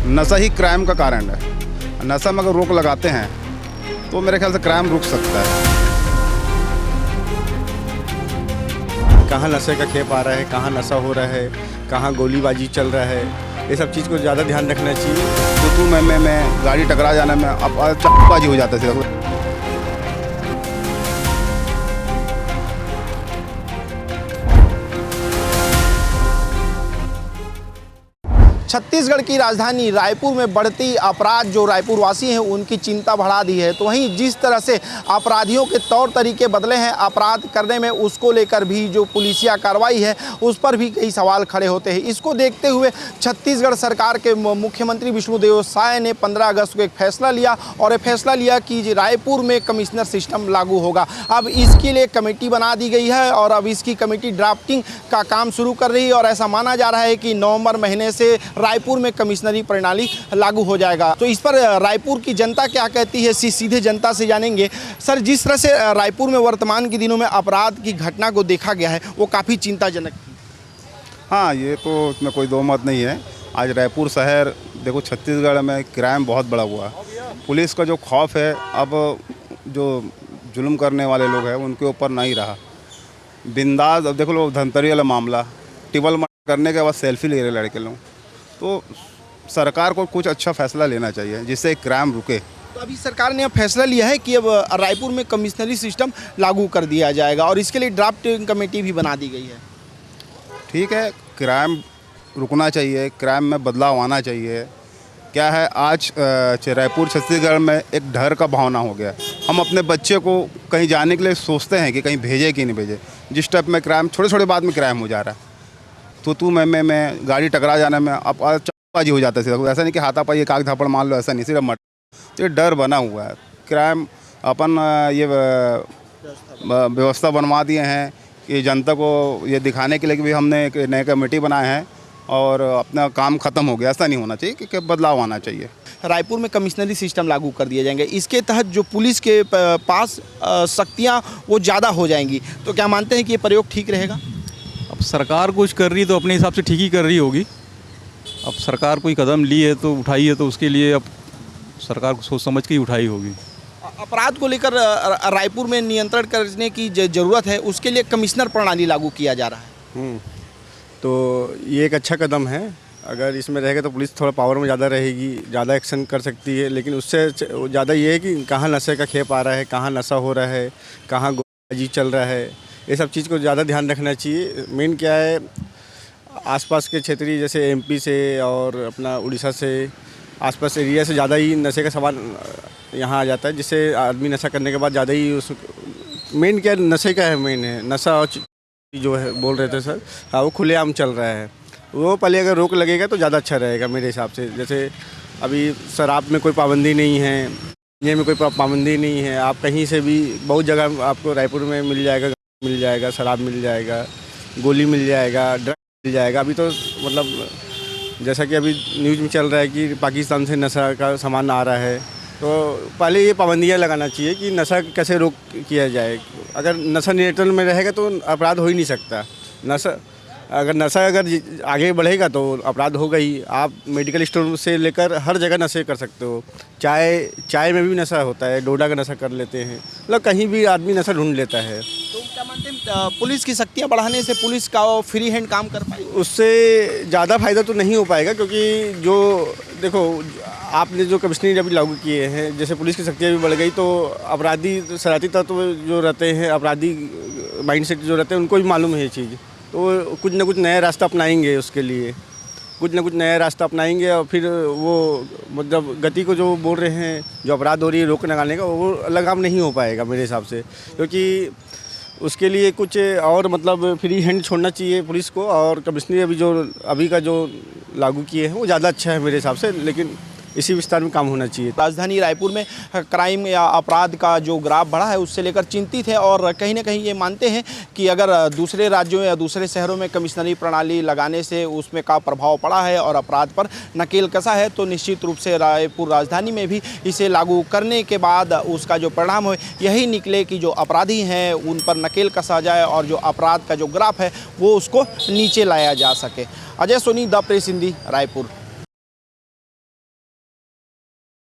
नशा ही क्राइम का कारण है। नशा में अगर रोक लगाते हैं तो मेरे ख्याल से क्राइम रुक सकता है। कहाँ नशे का खेप आ रहा है, कहाँ नशा हो रहा है, कहाँ गोलीबाजी चल रहा है, ये सब चीज़ को ज़्यादा ध्यान रखना चाहिए। तो मैं गाड़ी टकरा जाने में अब चाकूबाजी हो जाता है। छत्तीसगढ़ की राजधानी रायपुर में बढ़ती अपराध जो रायपुर वासी हैं उनकी चिंता बढ़ा दी है। तो वहीं जिस तरह से अपराधियों के तौर तरीके बदले हैं अपराध करने में, उसको लेकर भी जो पुलिसिया कार्रवाई है उस पर भी कई सवाल खड़े होते हैं। इसको देखते हुए छत्तीसगढ़ सरकार के मुख्यमंत्री विष्णुदेव साय ने 15 अगस्त को एक फैसला लिया और ये फैसला लिया कि रायपुर में कमिश्नर सिस्टम लागू होगा। अब इसके लिए कमेटी बना दी गई है और अब इसकी कमेटी ड्राफ्टिंग का काम शुरू कर रही है और ऐसा माना जा रहा है कि नवंबर महीने से रायपुर में कमिश्नरी प्रणाली लागू हो जाएगा। तो इस पर रायपुर की जनता क्या कहती है, सीधे जनता से जानेंगे। सर, जिस तरह से रायपुर में वर्तमान के दिनों में अपराध की घटना को देखा गया है वो काफ़ी चिंताजनक थी। हाँ, ये तो इसमें कोई दो मत नहीं है। आज रायपुर शहर देखो, छत्तीसगढ़ में क्राइम बहुत बड़ा हुआ है। पुलिस का जो खौफ है अब जो जुल्म करने वाले लोग हैं उनके ऊपर नहीं रहा। बिंदास अब देखो लो, धमतरी वाला मामला, टिबल करने के बाद सेल्फी ले रहे लड़के लोग। तो सरकार को कुछ अच्छा फैसला लेना चाहिए जिससे क्राइम रुके। तो अभी सरकार ने फैसला लिया है कि अब रायपुर में कमिश्नरी सिस्टम लागू कर दिया जाएगा और इसके लिए ड्राफ्टिंग कमेटी भी बना दी गई है। ठीक है, क्राइम रुकना चाहिए, क्राइम में बदलाव आना चाहिए। क्या है, आज रायपुर छत्तीसगढ़ में एक डर का भावना हो गया। हम अपने बच्चे को कहीं जाने के लिए सोचते हैं कि कहीं भेजे कि नहीं भेजे। जिस टाइप में क्राइम छोटे छोटे बात में क्राइम हो जा रहा है, तो मैं गाड़ी टकरा जाने में अब चाकूबाजी हो जाता है। ऐसा नहीं कि हाथापाई एक आग धापड़ मान लो, ऐसा नहीं, सिर्फ मट। ये डर बना हुआ है। क्राइम अपन ये व्यवस्था बनवा दिए हैं कि जनता को ये दिखाने के लिए कि भी हमने एक नए कमेटी बनाए हैं और अपना काम ख़त्म हो गया। ऐसा नहीं होना चाहिए कि बदलाव आना चाहिए। रायपुर में कमिश्नरी सिस्टम लागू कर दिए जाएंगे, इसके तहत जो पुलिस के पास शक्तियाँ वो ज़्यादा हो जाएंगी। तो क्या मानते हैं कि ये प्रयोग ठीक रहेगा? अब सरकार कुछ कर रही तो अपने हिसाब से ठीक ही कर रही होगी। अब सरकार कोई कदम ली है तो उठाई है, तो उसके लिए अब सरकार को सोच समझ के ही उठाई होगी। अपराध को लेकर रायपुर में नियंत्रण करने की ज़रूरत है, उसके लिए कमिश्नर प्रणाली लागू किया जा रहा है। तो ये एक अच्छा कदम है। अगर इसमें रहेगा तो पुलिस थोड़ा पावर में ज़्यादा रहेगी, ज़्यादा एक्शन कर सकती है। लेकिन उससे ज़्यादा ये है कि कहाँ नशे का खेप आ रहा है, कहाँ नशा हो रहा है, कहाँ गोलीबाजी चल रहा है, ये सब चीज़ को ज़्यादा ध्यान रखना चाहिए। मेन क्या है, आसपास के क्षेत्रीय जैसे एमपी से और अपना उड़ीसा से आसपास एरिया से ज़्यादा ही नशे का सामान यहाँ आ जाता है, जिससे आदमी नशा करने के बाद ज़्यादा ही उस मेन क्या नशे का है, मेन है नशा। और जो है बोल रहे थे सर, हाँ, वो खुलेआम चल रहा है। वो पहले अगर रोक लगेगा तो ज़्यादा अच्छा रहेगा मेरे हिसाब से। जैसे अभी शराब में कोई पाबंदी नहीं है, ये में कोई पाबंदी नहीं है। आप कहीं से भी बहुत जगह आपको रायपुर में मिल जाएगा, शराब मिल जाएगा, गोली मिल जाएगा, ड्रग मिल जाएगा। अभी तो मतलब जैसा कि अभी न्यूज़ में चल रहा है कि पाकिस्तान से नशा का सामान आ रहा है। तो पहले ये पाबंदियाँ लगाना चाहिए कि नशा कैसे रोक किया जाए। अगर नशा नियंत्रण में रहेगा तो अपराध हो ही नहीं सकता। नशा अगर आगे बढ़ेगा तो अपराध होगा ही। आप मेडिकल स्टोर से लेकर हर जगह नशे कर सकते हो। चाय में भी नशा होता है, डोडा का नशा कर लेते हैं, मतलब कहीं भी आदमी नशा ढूंढ लेता है। तो क्या मानते हैं पुलिस की शक्तियाँ बढ़ाने से पुलिस का फ्री हैंड काम कर पाएगी? उससे ज़्यादा फायदा तो नहीं हो पाएगा, क्योंकि जो देखो आपने जो कमिश्नरी अभी लागू किए हैं, जैसे पुलिस की शक्तियाँ भी बढ़ गई तो अपराधी शरारती तत्व जो रहते हैं, अपराधी माइंडसेट जो रहते हैं, उनको भी मालूम है ये चीज़। तो कुछ ना कुछ नया रास्ता अपनाएंगे, उसके लिए कुछ ना कुछ नया रास्ता अपनाएंगे और फिर वो मतलब गति को जो बोल रहे हैं, जो अपराध हो रही है रोक लगाने का, वो लगाम नहीं हो पाएगा मेरे हिसाब से। क्योंकि उसके लिए कुछ और मतलब फ्री हैंड छोड़ना चाहिए पुलिस को। और कमिश्नरी अभी का जो लागू किए हैं वो ज़्यादा अच्छा है मेरे हिसाब से, लेकिन इसी विस्तार में काम होना चाहिए। राजधानी रायपुर में क्राइम या अपराध का जो ग्राफ बढ़ा है उससे लेकर चिंतित है और कहीं ना कहीं ये मानते हैं कि अगर दूसरे राज्यों या दूसरे शहरों में कमिश्नरी प्रणाली लगाने से उसमें का प्रभाव पड़ा है और अपराध पर नकेल कसा है, तो निश्चित रूप से रायपुर राजधानी में भी इसे लागू करने के बाद उसका जो परिणाम हो यही निकले कि जो अपराधी हैं उन पर नकेल कसा जाए और जो अपराध का जो ग्राफ है वो उसको नीचे लाया जा सके। Ajay Soni, the press Hindi, Raipur.